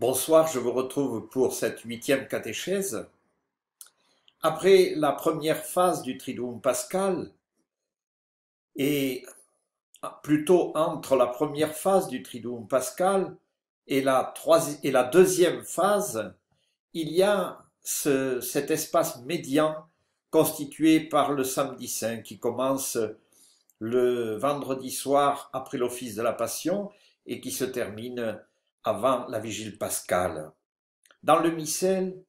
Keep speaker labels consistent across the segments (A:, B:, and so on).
A: Bonsoir, je vous retrouve pour cette 8e catéchèse. Après la première phase du Triduum pascal, et plutôt entre la première phase du Triduum pascal et la deuxième phase, il y a cet espace médian constitué par le samedi saint qui commence le vendredi soir après l'office de la Passion et qui se termine avant la vigile pascale. Dans le missel,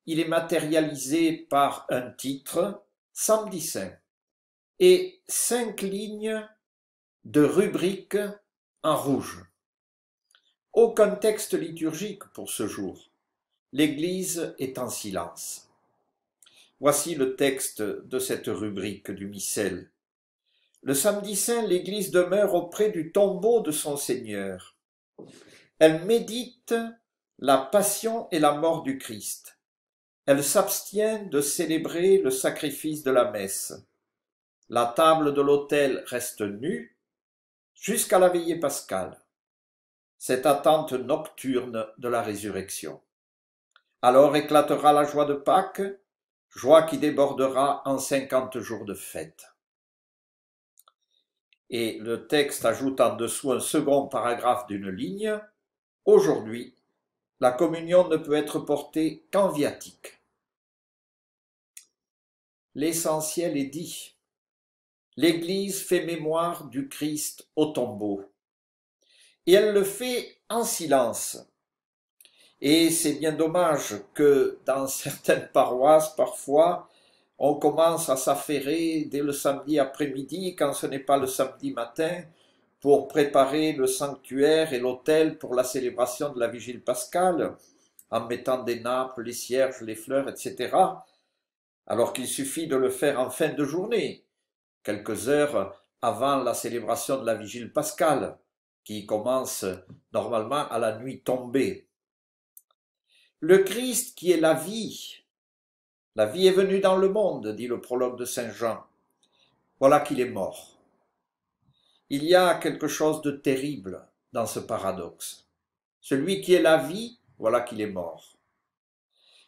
A: il est matérialisé par un titre, Samedi Saint, et 5 lignes de rubriques en rouge. Aucun texte liturgique pour ce jour. L'Église est en silence. Voici le texte de cette rubrique du missel. Le samedi saint, l'Église demeure auprès du tombeau de son Seigneur. Elle médite la passion et la mort du Christ. Elle s'abstient de célébrer le sacrifice de la messe. La table de l'autel reste nue jusqu'à la veillée pascale, cette attente nocturne de la résurrection. Alors éclatera la joie de Pâques, joie qui débordera en 50 jours de fête. Et le texte ajoute en dessous un second paragraphe d'une ligne. Aujourd'hui, la communion ne peut être portée qu'en viatique. L'essentiel est dit. L'Église fait mémoire du Christ au tombeau. Et elle le fait en silence. Et c'est bien dommage que dans certaines paroisses, parfois, on commence à s'affairer dès le samedi après-midi, quand ce n'est pas le samedi matin, pour préparer le sanctuaire et l'autel pour la célébration de la vigile pascale, en mettant des nappes, les cierges, les fleurs, etc., alors qu'il suffit de le faire en fin de journée, quelques heures avant la célébration de la vigile pascale, qui commence normalement à la nuit tombée. Le Christ qui est la vie est venue dans le monde, dit le prologue de Saint Jean. Voilà qu'il est mort. Il y a quelque chose de terrible dans ce paradoxe. Celui qui est la vie, voilà qu'il est mort.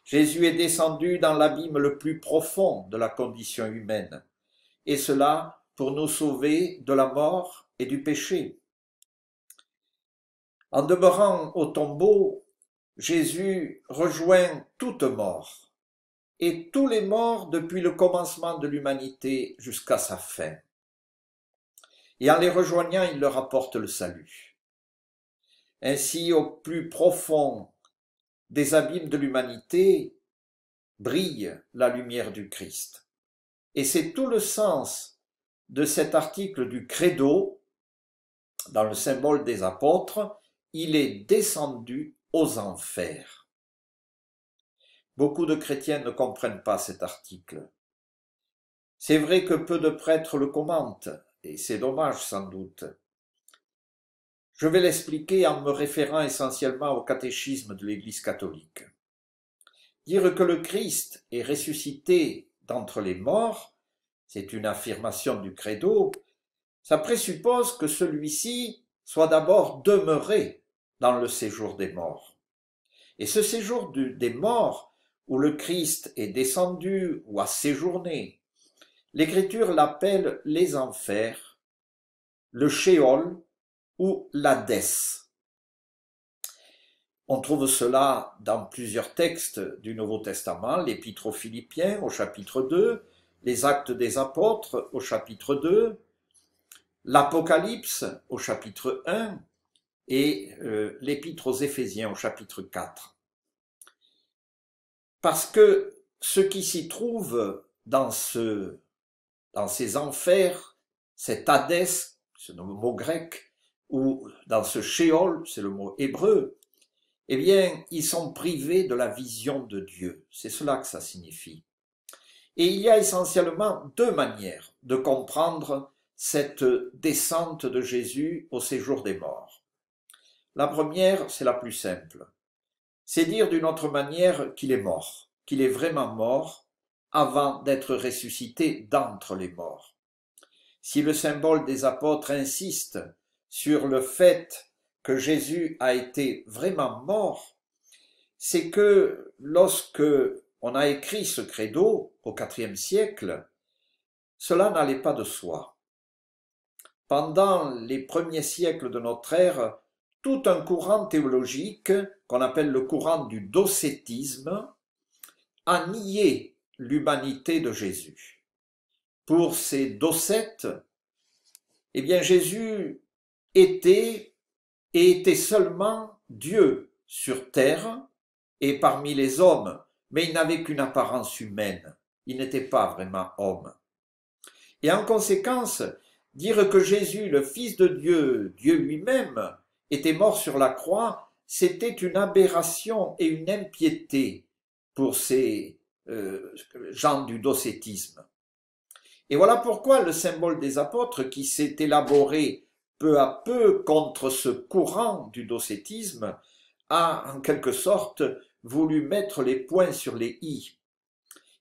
A: Jésus est descendu dans l'abîme le plus profond de la condition humaine, et cela pour nous sauver de la mort et du péché. En demeurant au tombeau, Jésus rejoint toute mort, et tous les morts depuis le commencement de l'humanité jusqu'à sa fin. Et en les rejoignant, il leur apporte le salut. Ainsi, au plus profond des abîmes de l'humanité, brille la lumière du Christ. Et c'est tout le sens de cet article du Credo, dans le symbole des apôtres, il est descendu aux enfers. Beaucoup de chrétiens ne comprennent pas cet article. C'est vrai que peu de prêtres le commentent, et c'est dommage sans doute. Je vais l'expliquer en me référant essentiellement au catéchisme de l'Église catholique. Dire que le Christ est ressuscité d'entre les morts, c'est une affirmation du Credo, ça présuppose que celui-ci soit d'abord demeuré dans le séjour des morts. Et ce séjour des morts, où le Christ est descendu ou a séjourné, l'Écriture l'appelle les enfers, le Sheol ou l'Hadès. On trouve cela dans plusieurs textes du Nouveau Testament, l'Épître aux Philippiens au chapitre 2, les Actes des Apôtres au chapitre 2, l'Apocalypse au chapitre 1 et l'Épître aux Éphésiens au chapitre 4. Parce que ce qui s'y trouve dans ces enfers, cet Hadès, c'est le mot grec, ou dans ce Sheol, c'est le mot hébreu, eh bien, ils sont privés de la vision de Dieu. C'est cela que ça signifie. Et il y a essentiellement deux manières de comprendre cette descente de Jésus au séjour des morts. La première, c'est la plus simple. C'est dire d'une autre manière qu'il est mort, qu'il est vraiment mort avant d'être ressuscité d'entre les morts. Si le symbole des apôtres insiste sur le fait que Jésus a été vraiment mort, c'est que lorsque on a écrit ce credo au IVe siècle, cela n'allait pas de soi. Pendant les premiers siècles de notre ère, tout un courant théologique, qu'on appelle le courant du docétisme, a nié l'humanité de Jésus. Pour ces docètes, eh bien Jésus était et était seulement Dieu sur terre et parmi les hommes, mais il n'avait qu'une apparence humaine, il n'était pas vraiment homme. Et en conséquence, dire que Jésus, le Fils de Dieu, Dieu lui-même, était mort sur la croix, c'était une aberration et une impiété pour ces gens du docétisme. Et voilà pourquoi le symbole des apôtres, qui s'est élaboré peu à peu contre ce courant du docétisme, a en quelque sorte voulu mettre les points sur les i.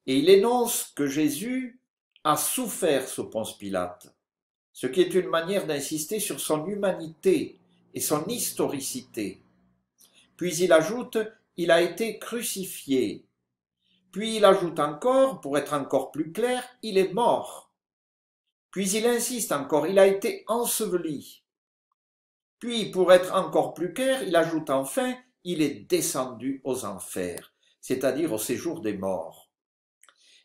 A: Et il énonce que Jésus a souffert sous Ponce Pilate, ce qui est une manière d'insister sur son humanité et son historicité. Puis il ajoute, il a été crucifié. Puis il ajoute encore, pour être encore plus clair, il est mort. Puis il insiste encore, il a été enseveli. Puis, pour être encore plus clair, il ajoute enfin, il est descendu aux enfers, c'est-à-dire au séjour des morts.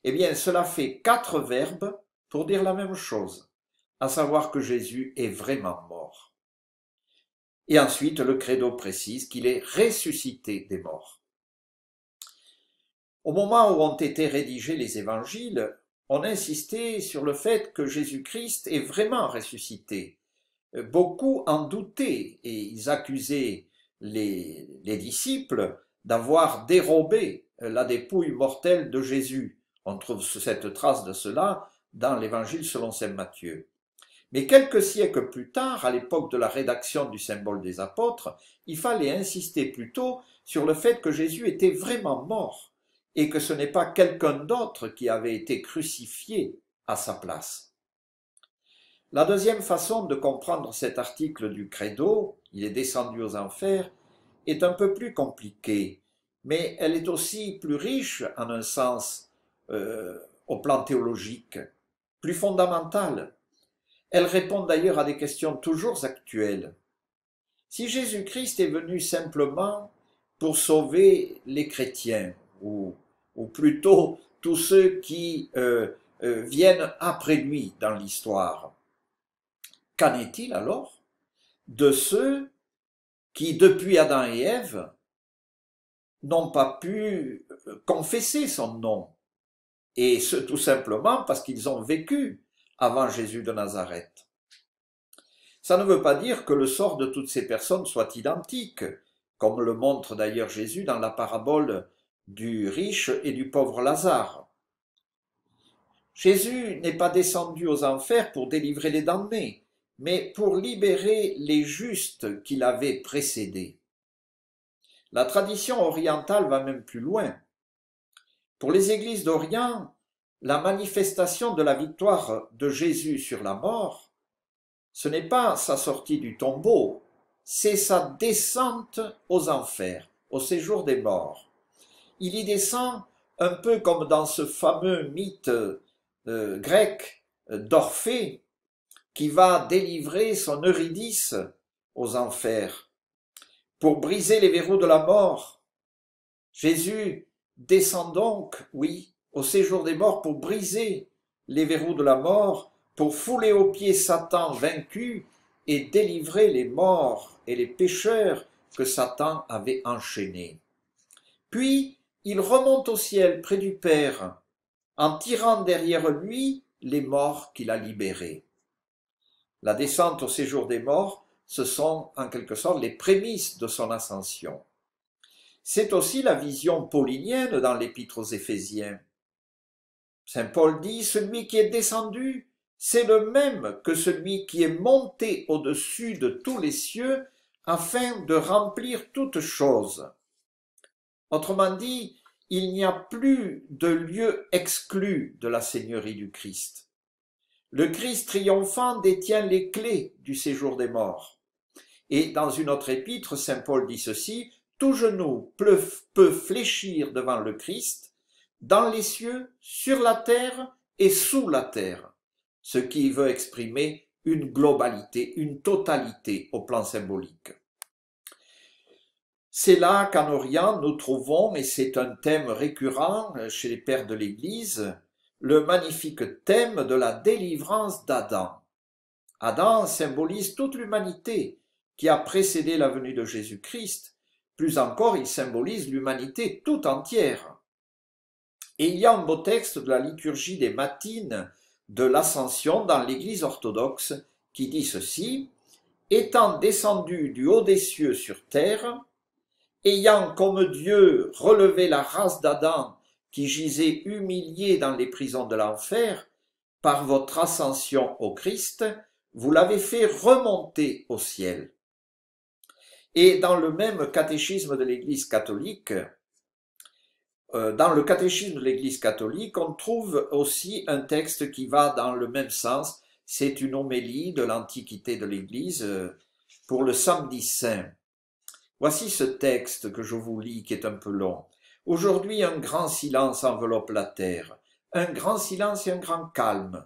A: Eh bien, cela fait 4 verbes pour dire la même chose, à savoir que Jésus est vraiment mort. Et ensuite, le credo précise qu'il est ressuscité des morts. Au moment où ont été rédigés les évangiles, on insistait sur le fait que Jésus-Christ est vraiment ressuscité. Beaucoup en doutaient et ils accusaient les disciples d'avoir dérobé la dépouille mortelle de Jésus. On trouve cette trace de cela dans l'évangile selon saint Matthieu. Mais quelques siècles plus tard, à l'époque de la rédaction du symbole des apôtres, il fallait insister plutôt sur le fait que Jésus était vraiment mort et que ce n'est pas quelqu'un d'autre qui avait été crucifié à sa place. La deuxième façon de comprendre cet article du Credo, il est descendu aux enfers, est un peu plus compliquée, mais elle est aussi plus riche en un sens au plan théologique, plus fondamentale. Elle répond d'ailleurs à des questions toujours actuelles. Si Jésus-Christ est venu simplement pour sauver les chrétiens, ou plutôt tous ceux qui viennent après lui dans l'histoire, qu'en est-il alors de ceux qui, depuis Adam et Ève, n'ont pas pu confesser son nom, et ce tout simplement parce qu'ils ont vécu avant Jésus de Nazareth? Ça ne veut pas dire que le sort de toutes ces personnes soit identique, comme le montre d'ailleurs Jésus dans la parabole du riche et du pauvre Lazare. Jésus n'est pas descendu aux enfers pour délivrer les damnés, mais pour libérer les justes qui l'avaient précédé. La tradition orientale va même plus loin. Pour les églises d'Orient, la manifestation de la victoire de Jésus sur la mort, ce n'est pas sa sortie du tombeau, c'est sa descente aux enfers, au séjour des morts. Il y descend un peu comme dans ce fameux mythe grec d'Orphée, qui va délivrer son Eurydice aux enfers. Pour briser les verrous de la mort, Jésus descend donc, oui, au séjour des morts pour briser les verrous de la mort, pour fouler aux pieds Satan vaincu et délivrer les morts et les pécheurs que Satan avait enchaînés. Puis, il remonte au ciel près du Père, en tirant derrière lui les morts qu'il a libérés. La descente au séjour des morts, ce sont en quelque sorte les prémices de son ascension. C'est aussi la vision paulinienne dans l'épître aux Éphésiens. Saint Paul dit, celui qui est descendu, c'est le même que celui qui est monté au-dessus de tous les cieux afin de remplir toutes choses. Autrement dit, il n'y a plus de lieu exclu de la Seigneurie du Christ. Le Christ triomphant détient les clés du séjour des morts. Et dans une autre épître, saint Paul dit ceci, tout genou peut fléchir devant le Christ, dans les cieux, sur la terre et sous la terre, ce qui veut exprimer une globalité, une totalité au plan symbolique. C'est là qu'en Orient nous trouvons, et c'est un thème récurrent chez les pères de l'Église, le magnifique thème de la délivrance d'Adam. Adam symbolise toute l'humanité qui a précédé la venue de Jésus-Christ. Plus encore, il symbolise l'humanité tout entière. Et il y a un beau texte de la liturgie des matines de l'Ascension dans l'Église orthodoxe qui dit ceci: « Étant descendu du haut des cieux sur terre, ayant comme Dieu relevé la race d'Adam qui gisait humiliée dans les prisons de l'enfer, par votre ascension au Christ, vous l'avez fait remonter au ciel. » Et dans le même catéchisme de l'Église catholique, on trouve aussi un texte qui va dans le même sens. C'est une homélie de l'Antiquité de l'Église pour le Samedi Saint. Voici ce texte que je vous lis qui est un peu long. Aujourd'hui, un grand silence enveloppe la terre. Un grand silence et un grand calme.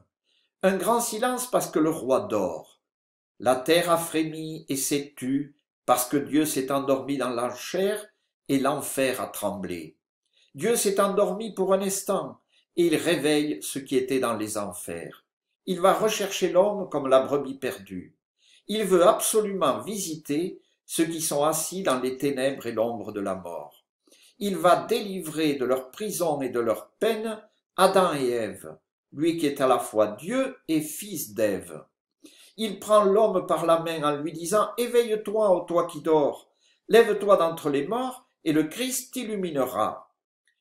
A: Un grand silence parce que le roi dort. La terre a frémi et s'est tue parce que Dieu s'est endormi dans l'enfer et l'enfer a tremblé. Dieu s'est endormi pour un instant et il réveille ce qui était dans les enfers. Il va rechercher l'homme comme la brebis perdue. Il veut absolument visiter ceux qui sont assis dans les ténèbres et l'ombre de la mort. Il va délivrer de leur prison et de leur peine Adam et Ève, lui qui est à la fois Dieu et fils d'Ève. Il prend l'homme par la main en lui disant « Éveille-toi, ô toi qui dors, lève-toi d'entre les morts et le Christ t'illuminera.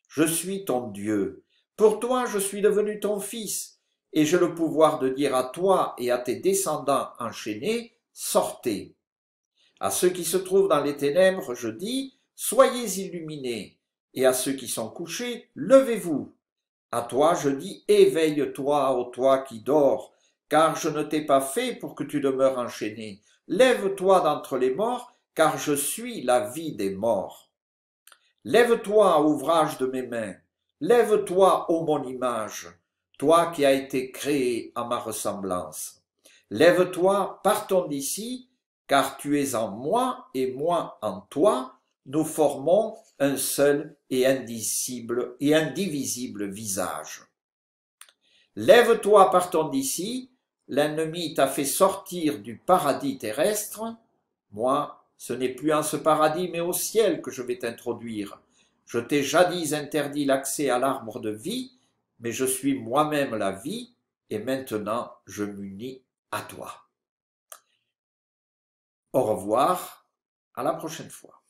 A: Je suis ton Dieu, pour toi je suis devenu ton fils, et j'ai le pouvoir de dire à toi et à tes descendants enchaînés, sortez. À ceux qui se trouvent dans les ténèbres, je dis, soyez illuminés, et à ceux qui sont couchés, levez-vous. À toi je dis, éveille-toi, ô toi qui dors, car je ne t'ai pas fait pour que tu demeures enchaîné. Lève-toi d'entre les morts, car je suis la vie des morts. Lève-toi, ouvrage de mes mains, lève-toi, ô mon image, toi qui as été créé à ma ressemblance. Lève-toi, partons d'ici, car tu es en moi et moi en toi, nous formons un seul et indivisible visage. Lève-toi, partons d'ici, l'ennemi t'a fait sortir du paradis terrestre, moi, ce n'est plus en ce paradis mais au ciel que je vais t'introduire. Je t'ai jadis interdit l'accès à l'arbre de vie, mais je suis moi-même la vie, et maintenant je m'unis à toi. Au revoir, à la prochaine fois.